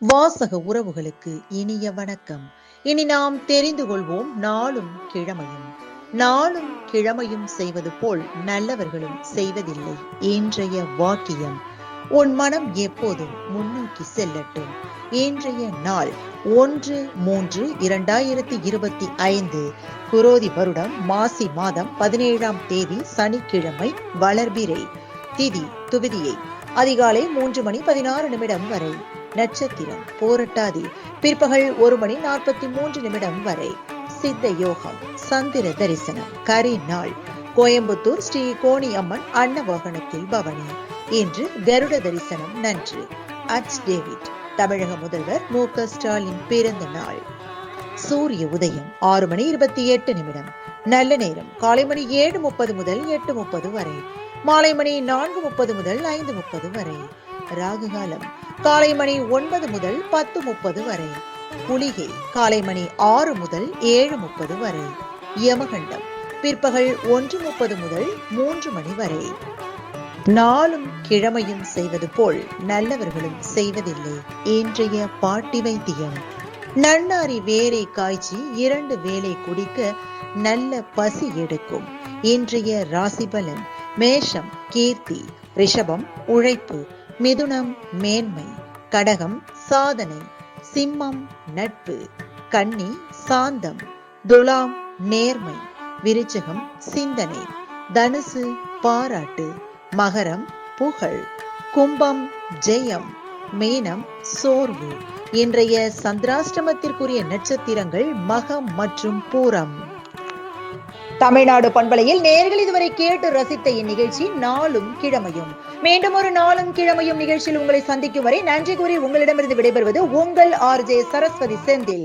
வாசக உறவுகளுக்கு இனிய வணக்கம். இனி நாம் தெரிந்து கொள்வோம் நாளும் கிழமையும். நாளும் கிழமையும் செய்வது போல் நல்லவர்களும் செய்வதில்லை. இன்றைய வாக்கியம்: உன் மனம் எப்போதும் முன்னோக்கி செல்லட்டும். இன்றைய நாள் 1/3/2025 குரோதி வருடம் மாசி மாதம் 17ஆம் தேதி சனிக்கிழமை. வளர்பிறை. திதி துவிதியை. அதிகாலை 3:16 வரை. நட்சத்திரம் போரட்டாதி. பிற்பகல் 1:43 வரை. சித்த யோகம். சந்திர தரிசனம். கரி நாள். கோயம்புத்தூர் ஸ்ரீ கோணி அம்மன் அன்னவாகனத்தில் பவனி. இன்று கருட தரிசனம் நன்று. Ads David. தமிழக முதல்வர் மு.க. ஸ்டாலின் பிறந்த நாள். சூரிய உதயம் 6:28. நல்ல நேரம் காலை மணி 7:30 முதல் 8:30 வரை. மாலை மணி 4:30 முதல் 5:30 வரை. ராகு காலம் காலை மணி 9 முதல் 10:30 வரை. குளிகை காலை மணி 6 முதல் 7:30 வரை. யமகண்டம் பிற்பகல் 1:30 முதல் 3 மணி வரை. நாளும் கிழமையும் செய்வது போல் நல்லவர்களும் செய்வதில்லை. இன்றைய பாட்டி வைத்தியம்: நன்னாரி வேரை காய்ச்சி 2 வேளை குடிக்க நல்ல பசி எடுக்கும். இன்றைய ராசி பலன்: மேஷம் கீர்த்தி, ரிஷபம் உழைப்பு, மிதுனம் மேன்மை, கடகம் சாதனை, சிம்மம் நட்பு, கன்னி சாந்தம், துலாம் நேர்மை, விருச்சிகம் சிந்தனை, தனுசு பாராட்டு, மகரம் புகழ், கும்பம் ஜெயம், மீனம் சோர்வு. இன்றைய சந்திராஷ்டமத்திற்குரிய நட்சத்திரங்கள் மகம் மற்றும் பூரம். தமிழ்நாடு பண்பலையில் நேயர்கள் இதுவரை கேட்டு ரசித்த இந்நிகழ்ச்சி நாளும் கிழமையும். மீண்டும் ஒரு நாளும் கிழமையும் நிகழ்ச்சியில் உங்களை சந்திக்கும் வரை நன்றி கூறி உங்களிடமிருந்து விடைபெறுவது உங்கள் RJ சரஸ்வதி செந்தில்.